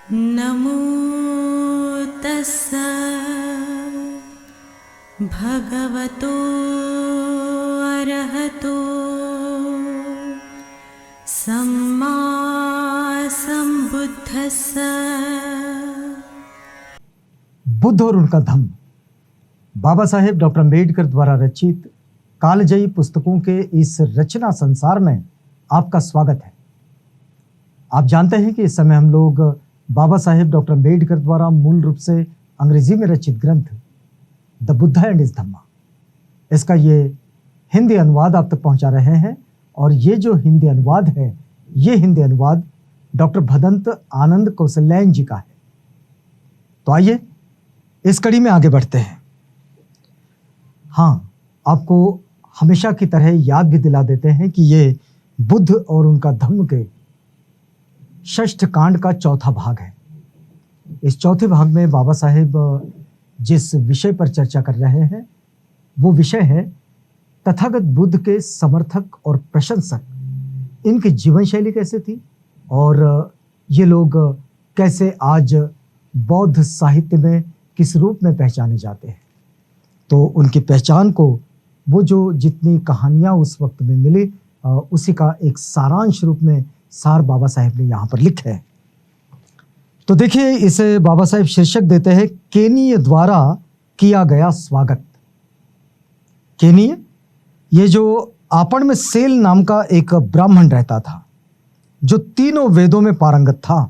नमो तस्स भगवतो अरहतो सम्मा सम्बुद्धस्स। बुद्ध और उनका धम्म, बाबा साहेब डॉक्टर अम्बेडकर द्वारा रचित कालजयी पुस्तकों के इस रचना संसार में आपका स्वागत है। आप जानते हैं कि इस समय हम लोग बाबा साहेब डॉक्टर अम्बेडकर द्वारा मूल रूप से अंग्रेजी में रचित ग्रंथ द बुद्ध एंड हिज धम्मा, इसका ये हिंदी अनुवाद आप तक पहुंचा रहे हैं। और ये जो हिंदी अनुवाद है, ये हिंदी अनुवाद डॉक्टर भदंत आनंद कौशल्यायन जी का है। तो आइए इस कड़ी में आगे बढ़ते हैं। हाँ, आपको हमेशा की तरह याद भी दिला देते हैं कि ये बुद्ध और उनका धम्म के षष्ठ कांड का चौथा भाग है। इस चौथे भाग में बाबा साहेब जिस विषय पर चर्चा कर रहे हैं वो विषय है तथागत बुद्ध के समर्थक और प्रशंसक, इनकी जीवन शैली कैसे थी और ये लोग कैसे आज बौद्ध साहित्य में किस रूप में पहचाने जाते हैं। तो उनकी पहचान को वो जो जितनी कहानियाँ उस वक्त में मिली उसी का एक सारांश रूप में सार बाबा साहेब ने यहाँ पर लिखा है। तो देखिए, इसे बाबा साहेब शीर्षक देते हैं केनीय द्वारा किया गया स्वागत। केनीय, ये जो आपण में सेल नाम का एक ब्राह्मण रहता था जो तीनों वेदों में पारंगत था।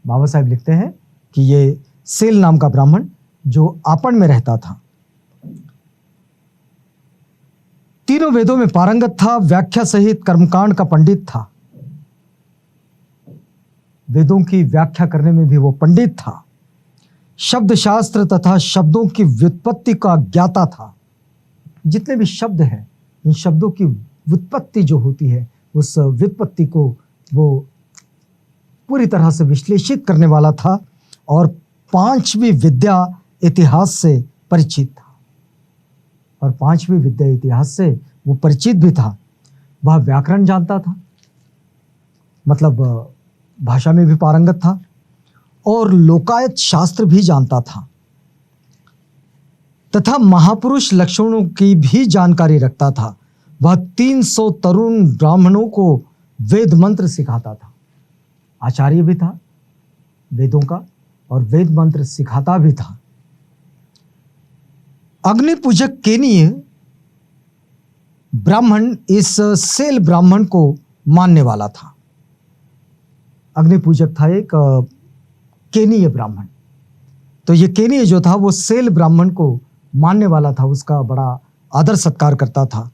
बाबा साहेब लिखते हैं कि ये सेल नाम का ब्राह्मण जो आपण में रहता था, तीनों वेदों में पारंगत था, व्याख्या सहित कर्मकांड का पंडित था। वेदों की व्याख्या करने में भी वो पंडित था। शब्द शास्त्र तथा शब्दों की व्युत्पत्ति का ज्ञाता था। जितने भी शब्द हैं, इन शब्दों की व्युत्पत्ति जो होती है, उस व्युत्पत्ति को वो पूरी तरह से विश्लेषित करने वाला था। और पांचवी विद्या इतिहास से परिचित था। और पांचवी विद्या इतिहास से वो परिचित भी था। वह व्याकरण जानता था, मतलब भाषा में भी पारंगत था, और लोकायत शास्त्र भी जानता था तथा महापुरुष लक्षणों की भी जानकारी रखता था। वह 300 तरुण ब्राह्मणों को वेद मंत्र सिखाता था। आचार्य भी था वेदों का और वेद मंत्र सिखाता भी था। अग्नि पूजक केनीय ब्राह्मण इस सेल ब्राह्मण को मानने वाला था। अग्नि पूजक था एक केनीय ब्राह्मण। तो ये केनीय जो था वो सेल ब्राह्मण को मानने वाला था, उसका बड़ा आदर सत्कार करता था।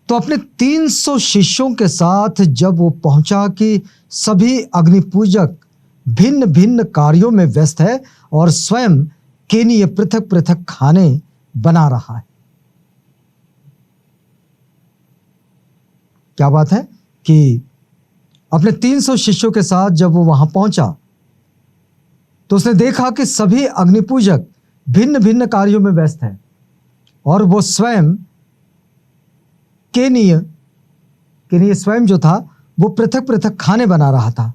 तो अपने 300 शिष्यों के साथ जब वो पहुंचा कि सभी अग्नि पूजक भिन्न भिन्न कार्यों में व्यस्त है और स्वयं केनीय पृथक पृथक खाने बना रहा है। क्या बात है कि अपने 300 शिष्यों के साथ जब वो वहां पहुंचा तो उसने देखा कि सभी अग्निपूजक भिन्न भिन्न कार्यों में व्यस्त हैं और वो स्वयं केनीय स्वयं जो था वो पृथक पृथक खाने बना रहा था।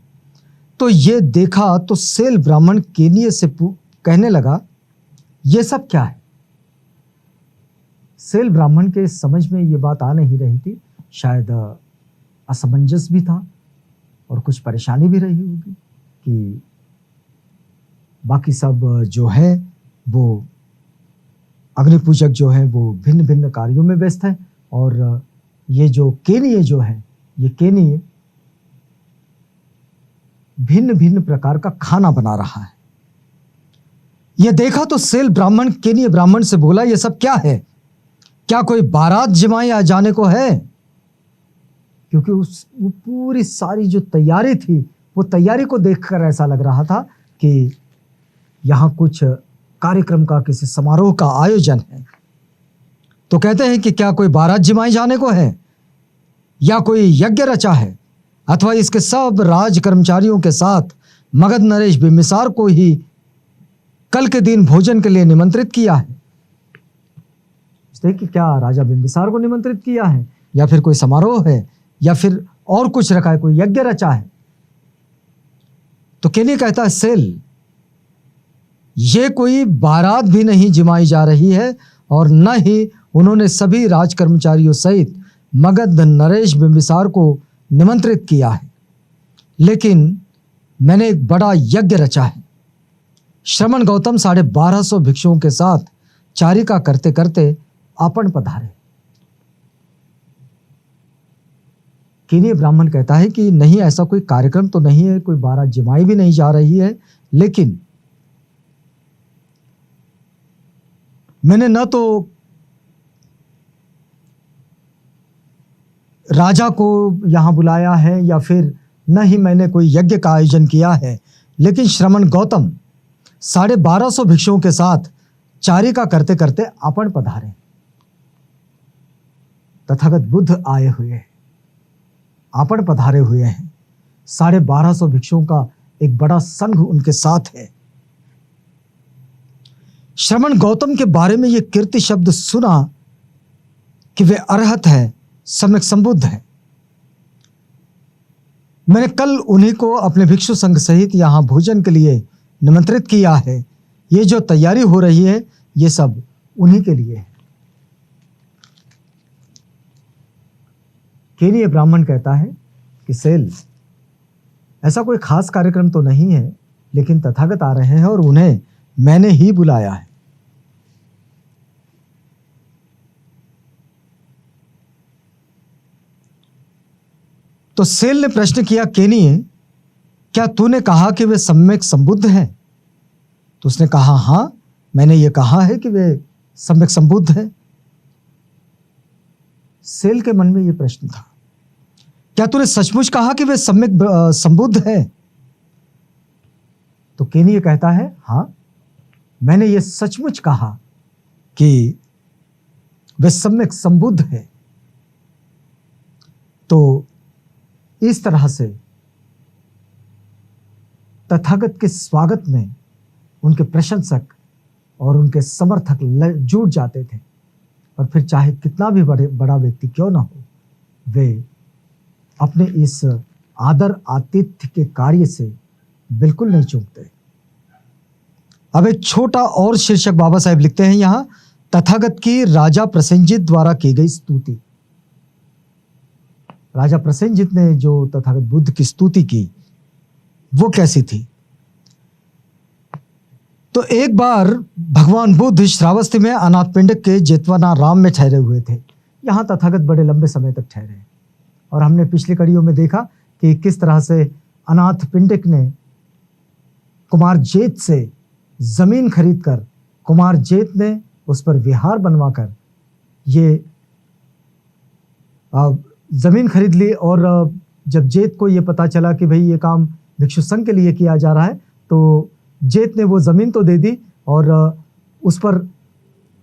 तो ये देखा तो सेल ब्राह्मण केनीय से कहने लगा, ये सब क्या है? सेल ब्राह्मण के समझ में ये बात आ नहीं रही थी। शायद असमंजस भी था और कुछ परेशानी भी रही होगी कि बाकी सब जो है वो अग्नि पूजक जो है वो भिन्न भिन्न कार्यों में व्यस्त है और ये जो केनीय जो है, ये केनीय भिन्न भिन्न प्रकार का खाना बना रहा है। यह देखा तो सेल ब्राह्मण केनीय ब्राह्मण से बोला, ये सब क्या है? क्या कोई बारात जमाई आ जाने को है? क्योंकि वो पूरी सारी जो तैयारी थी, वो तैयारी को देखकर ऐसा लग रहा था कि यहाँ कुछ कार्यक्रम का, किसी समारोह का आयोजन है। तो कहते हैं कि क्या कोई बारात जमाई जाने को है या कोई यज्ञ रचा है अथवा इसके सब राज कर्मचारियों के साथ मगध नरेश बिम्बिसार को ही कल के दिन भोजन के लिए निमंत्रित किया है। कि क्या राजा बिम्बिसार को निमंत्रित किया है या फिर कोई समारोह है या फिर और कुछ रखा है, कोई यज्ञ रचा है। तो केनी कहता है, सेल, ये कोई बारात भी नहीं जिमाई जा रही है और न ही उन्होंने सभी राज कर्मचारियों सहित मगध नरेश बिंबिसार को निमंत्रित किया है, लेकिन मैंने एक बड़ा यज्ञ रचा है। श्रमण गौतम 1250 भिक्षुओं के साथ चारिका करते करते आपण पधारे। कीनीय ब्राह्मण कहता है कि नहीं, ऐसा कोई कार्यक्रम तो नहीं है, कोई बारात जिमाई भी नहीं जा रही है, लेकिन मैंने न तो राजा को यहां बुलाया है या फिर न ही मैंने कोई यज्ञ का आयोजन किया है, लेकिन श्रमण गौतम 1250 भिक्षुओं के साथ चारिका करते करते आपण पधारे। तथागत बुद्ध आए हुए हैं, आपण पधारे हुए हैं। 1250 भिक्षुओं का एक बड़ा संघ उनके साथ है। श्रमण गौतम के बारे में यह कीर्ति शब्द सुना कि वे अरहत है, सम्यक संबुद्ध है। मैंने कल उन्हीं को अपने भिक्षु संघ सहित यहां भोजन के लिए निमंत्रित किया है। ये जो तैयारी हो रही है, ये सब उन्हीं के लिए है। केनीय ब्राह्मण कहता है कि सेल, ऐसा कोई खास कार्यक्रम तो नहीं है, लेकिन तथागत आ रहे हैं और उन्हें मैंने ही बुलाया है। तो सेल ने प्रश्न किया, केनीय, क्या तूने कहा कि वे सम्यक संबुद्ध हैं? तो उसने कहा, हां, मैंने ये कहा है कि वे सम्यक संबुद्ध हैं। सेल के मन में यह प्रश्न था, क्या तूने सचमुच कहा कि वे सम्यक संबुद्ध हैं? तो केनीय कहता है, हां, मैंने ये सचमुच कहा कि वे सम्यक संबुद्ध हैं। तो इस तरह से तथागत के स्वागत में उनके प्रशंसक और उनके समर्थक जुट जाते थे, और फिर चाहे कितना भी बड़ा व्यक्ति क्यों ना हो, वे अपने इस आदर आतिथ्य के कार्य से बिल्कुल नहीं चूकते। अब एक छोटा और शीर्षक बाबा साहेब लिखते हैं यहां, तथागत की राजा प्रसेनजित द्वारा की गई स्तुति। राजा प्रसेनजित ने जो तथागत बुद्ध की स्तुति की, वो कैसी थी? तो एक बार भगवान बुद्ध श्रावस्ती में अनाथपिंडक के जेतवनाराम में ठहरे हुए थे। यहां तथागत बड़े लंबे समय तक ठहरे, और हमने पिछली कड़ियों में देखा कि किस तरह से अनाथपिंडक ने कुमार जेत से जमीन खरीदकर, कुमार जेत ने उस पर विहार बनवाकर ये जमीन खरीद ली। और जब जेत को ये पता चला कि भाई ये काम भिक्षु संघ के लिए किया जा रहा है, तो जेत ने वो जमीन तो दे दी, और उस पर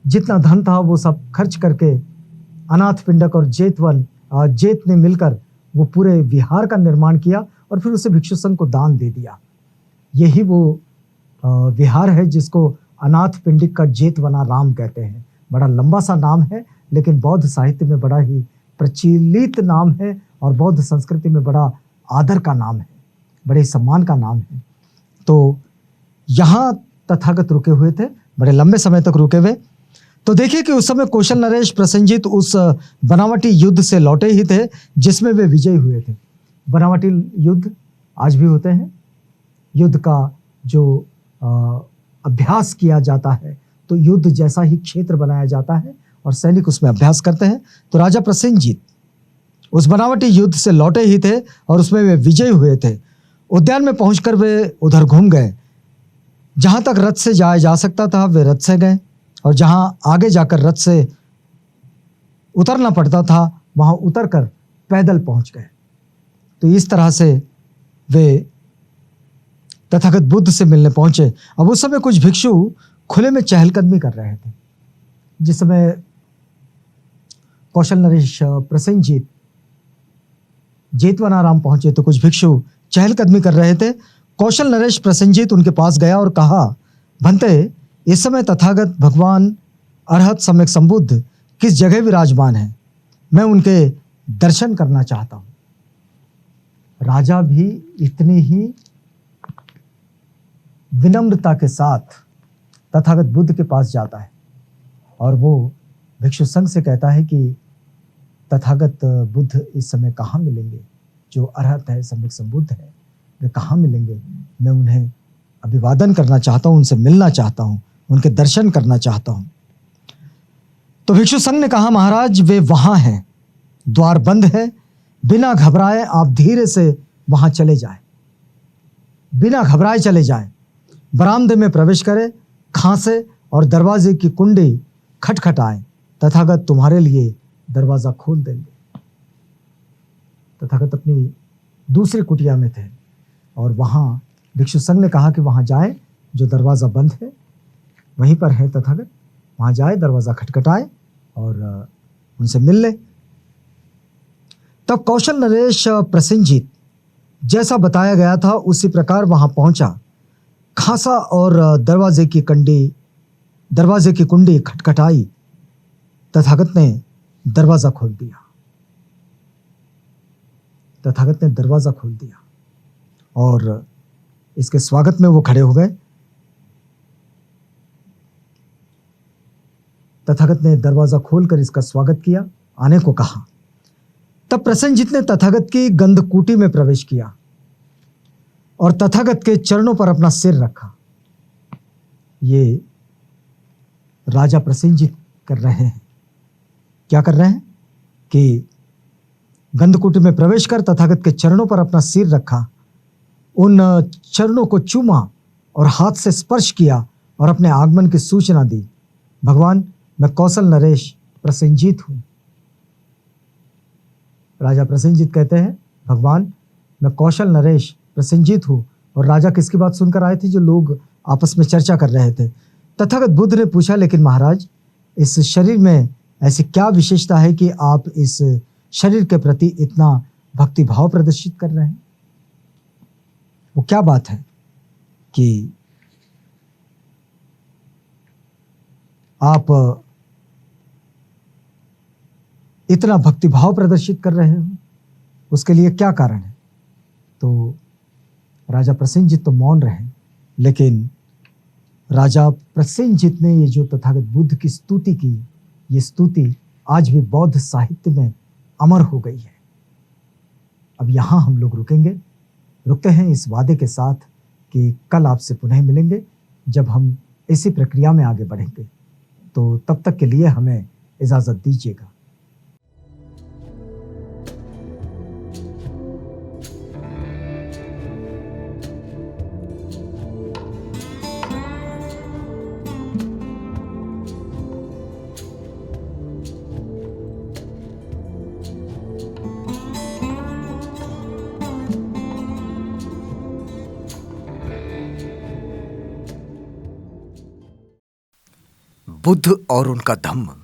जितना धन था वो सब खर्च करके अनाथपिंडक और जेत ने मिलकर वो पूरे विहार का निर्माण किया, और फिर उसे भिक्षु संघ को दान दे दिया। यही वो विहार है जिसको अनाथपिंडक का जेतवनाराम कहते हैं। बड़ा लंबा सा नाम है, लेकिन बौद्ध साहित्य में बड़ा ही प्रचलित नाम है, और बौद्ध संस्कृति में बड़ा आदर का नाम है, बड़े सम्मान का नाम है। तो यहाँ तथागत रुके हुए थे, बड़े लंबे समय तक रुके हुए। तो देखिए कि उस समय कौशल नरेश प्रसेनजित उस बनावटी युद्ध से लौटे ही थे जिसमें वे विजयी हुए थे। बनावटी युद्ध आज भी होते हैं। युद्ध का जो अभ्यास किया जाता है, तो युद्ध जैसा ही क्षेत्र बनाया जाता है और सैनिक उसमें अभ्यास करते हैं। तो राजा प्रसेनजित उस बनावटी युद्ध से लौटे ही थे और उसमें वे विजयी हुए थे। उद्यान में पहुंचकर वे उधर घूम गए। जहां तक रथ से जाया जा सकता था वे रथ से गए, और जहां आगे जाकर रथ से उतरना पड़ता था वहां उतरकर पैदल पहुंच गए। तो इस तरह से वे तथागत बुद्ध से मिलने पहुंचे। अब उस समय कुछ भिक्षु खुले में चहलकदमी कर रहे थे। जिस समय कौशल नरेश प्रसेनजित जेतवनाराम पहुंचे तो कुछ भिक्षु चहलकदमी कर रहे थे। कौशल नरेश प्रसेनजित उनके पास गया और कहा, भंते, इस समय तथागत भगवान अरहत सम्यक संबुद्ध किस जगह विराजमान है? मैं उनके दर्शन करना चाहता हूं। राजा भी इतनी ही विनम्रता के साथ तथागत बुद्ध के पास जाता है और वो भिक्षु संघ से कहता है कि तथागत बुद्ध इस समय कहाँ मिलेंगे, जो अरहत है, सम्यक संबुद्ध है, वे कहाँ मिलेंगे। मैं उन्हें अभिवादन करना चाहता हूँ, उनसे मिलना चाहता हूँ, उनके दर्शन करना चाहता हूँ। तो भिक्षु संघ ने कहा, महाराज वे वहाँ हैं, द्वार बंद है, बिना घबराए आप धीरे से वहाँ चले जाएं, बिना घबराए चले जाएं, बरामदे में प्रवेश करें, खांसे और दरवाजे की कुंडी खटखटाएं, तथागत तुम्हारे लिए दरवाजा खोल देंगे। तथागत अपनी दूसरी कुटिया में थे और वहाँ भिक्षु संघ ने कहा कि वहाँ जाए, जो दरवाज़ा बंद है वहीं पर है तथागत, वहाँ जाए, दरवाज़ा खटखटाए और उनसे मिल ले। तब कौशल नरेश प्रसेनजीत जैसा बताया गया था उसी प्रकार वहाँ पहुँचा, खांसा और दरवाजे की कुंडी खटखटाई, तथागत ने दरवाज़ा खोल दिया। तथागत ने दरवाज़ा खोल दिया और इसके स्वागत में वो खड़े हो गए। तथागत ने दरवाज़ा खोलकर इसका स्वागत किया, आने को कहा। तब प्रसेनजीत ने तथागत की गंधकूटी में प्रवेश किया और तथागत के चरणों पर अपना सिर रखा। ये राजा प्रसेनजीत कर रहे हैं, क्या कर रहे हैं कि गंधकूटी में प्रवेश कर तथागत के चरणों पर अपना सिर रखा, उन चरणों को चूमा और हाथ से स्पर्श किया और अपने आगमन की सूचना दी। भगवान, मैं कौशल नरेश प्रसेनजीत हूं। राजा प्रसेनजीत कहते हैं, भगवान मैं कौशल नरेश प्रसेनजीत हूं। और राजा किसकी बात सुनकर आए थे? जो लोग आपस में चर्चा कर रहे थे। तथागत बुद्ध ने पूछा, लेकिन महाराज इस शरीर में ऐसी क्या विशेषता है कि आप इस शरीर के प्रति इतना भक्ति भाव प्रदर्शित कर रहे हैं? वो क्या बात है कि आप इतना भक्ति भाव प्रदर्शित कर रहे हो? उसके लिए क्या कारण है? तो राजा प्रसेनजीत तो मौन रहे, लेकिन राजा प्रसेनजीत ने ये जो तथागत बुद्ध की स्तुति की, ये स्तुति आज भी बौद्ध साहित्य में अमर हो गई है। अब यहाँ हम लोग रुकते हैं इस वादे के साथ कि कल आपसे पुनः मिलेंगे जब हम इसी प्रक्रिया में आगे बढ़ेंगे। तो तब तक के लिए हमें इजाज़त दीजिएगा। बुद्ध और उनका धम्म।